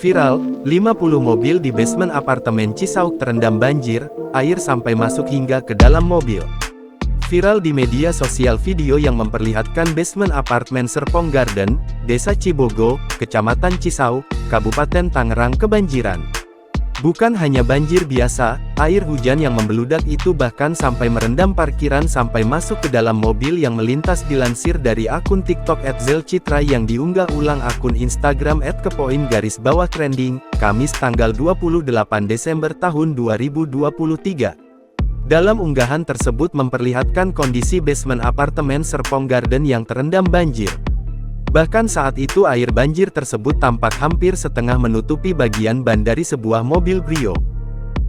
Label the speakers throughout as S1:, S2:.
S1: Viral, 50 mobil di basement apartemen Cisauk terendam banjir, air sampai masuk hingga ke dalam mobil. Viral di media sosial video yang memperlihatkan basement apartemen Serpong Garden, Desa Cibogo, Kecamatan Cisauk, Kabupaten Tangerang kebanjiran. Bukan hanya banjir biasa, air hujan yang membeludak itu bahkan sampai merendam parkiran sampai masuk ke dalam mobil yang melintas. Dilansir dari akun TikTok @zelcitra yang diunggah ulang akun Instagram @kepoin_trending, Kamis tanggal 28 Desember tahun 2023. Dalam unggahan tersebut memperlihatkan kondisi basement apartemen Serpong Garden yang terendam banjir. Bahkan saat itu air banjir tersebut tampak hampir setengah menutupi bagian ban dari sebuah mobil Brio.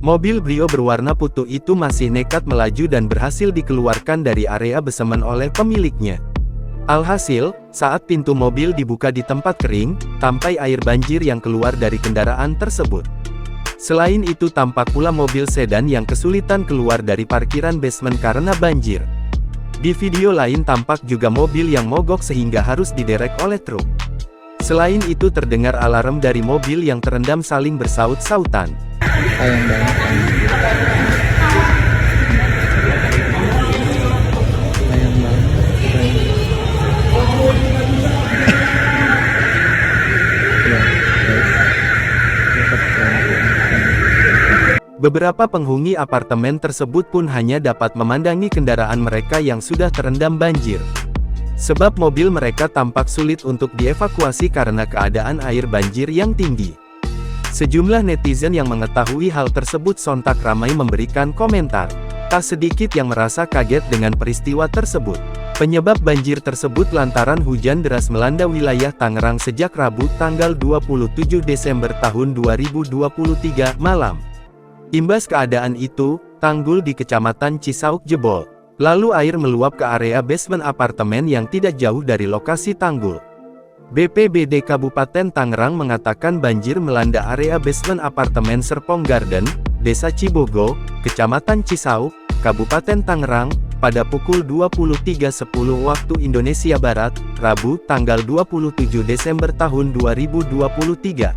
S1: Mobil Brio berwarna putih itu masih nekat melaju dan berhasil dikeluarkan dari area basement oleh pemiliknya. Alhasil, saat pintu mobil dibuka di tempat kering, tampak air banjir yang keluar dari kendaraan tersebut. Selain itu tampak pula mobil sedan yang kesulitan keluar dari parkiran basement karena banjir. Di video lain tampak juga mobil yang mogok sehingga harus diderek oleh truk. Selain itu terdengar alarm dari mobil yang terendam saling bersaut-sautan.
S2: Sayang banget.
S1: Beberapa penghuni apartemen tersebut pun hanya dapat memandangi kendaraan mereka yang sudah terendam banjir. Sebab mobil mereka tampak sulit untuk dievakuasi karena keadaan air banjir yang tinggi. Sejumlah netizen yang mengetahui hal tersebut sontak ramai memberikan komentar. Tak sedikit yang merasa kaget dengan peristiwa tersebut. Penyebab banjir tersebut lantaran hujan deras melanda wilayah Tangerang sejak Rabu tanggal 27 Desember tahun 2023 malam. Imbas keadaan itu, tanggul di Kecamatan Cisauk jebol. Lalu air meluap ke area basement apartemen yang tidak jauh dari lokasi tanggul. BPBD Kabupaten Tangerang mengatakan banjir melanda area basement apartemen Serpong Garden, Desa Cibogo, Kecamatan Cisauk, Kabupaten Tangerang, pada pukul 23.10 waktu Indonesia Barat, Rabu tanggal 27 Desember tahun 2023.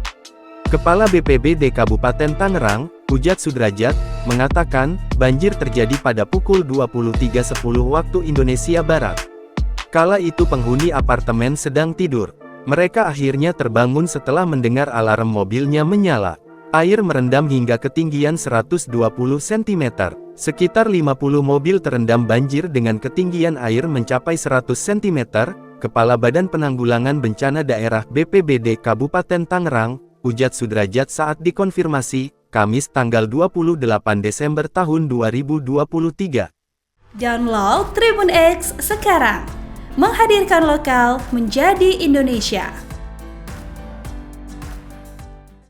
S1: Kepala BPBD Kabupaten Tangerang, Ujat Sudrajat, mengatakan, banjir terjadi pada pukul 23.10 waktu Indonesia Barat. Kala itu penghuni apartemen sedang tidur. Mereka akhirnya terbangun setelah mendengar alarm mobilnya menyala. Air merendam hingga ketinggian 120 cm. Sekitar 50 mobil terendam banjir dengan ketinggian air mencapai 100 cm. Kepala Badan Penanggulangan Bencana Daerah BPBD Kabupaten Tangerang, Ujat Sudrajat saat dikonfirmasi, Kamis tanggal 28 Desember tahun 2023.
S3: Download Tribun X sekarang, menghadirkan lokal menjadi Indonesia.